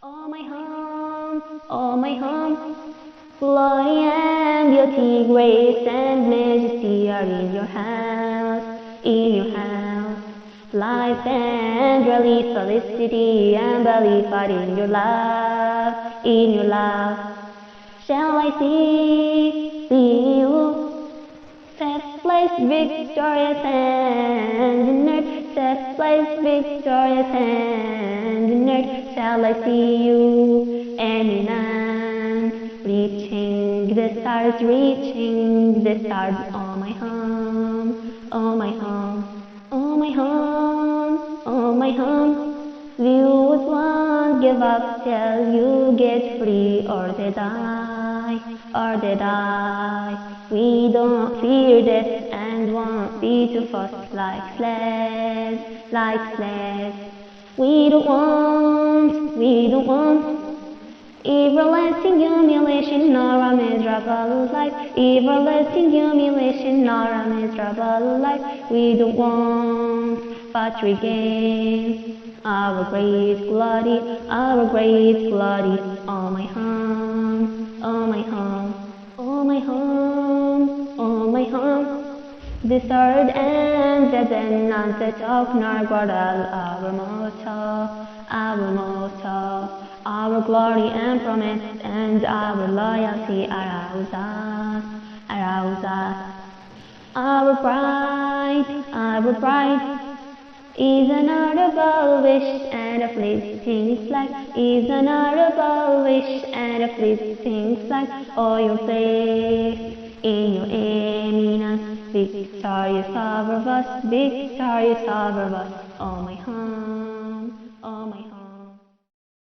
Oh my home, glory and beauty, grace and majesty are in your house, in your house. Life and relief, felicity and belief are in your love, in your love. Shall I see you? Set place victorious and in earth, set place victorious and in earth. Shall I see you eminent, reaching the stars, reaching the stars. Oh my home, oh my home, oh my home, oh my home. You won't give up till you get free, or they die, or they die. We don't fear death and won't be too fast like slaves, like slaves. We don't want everlasting humiliation nor a miserable life, everlasting humiliation nor a miserable life. We don't want but regain our great glory, our great glory. Oh my home, oh my home, oh my home, oh my home. The sword and the denounced of Nargwadal, our motto, our motto. Our glory and promise and our loyalty arouse us, arouse us. Our pride is an honorable wish and a fleeting flag, is an honorable wish and a fleeting flag. Oh, your faith in your eminence, victorious over us, victorious over us. Oh, my heart.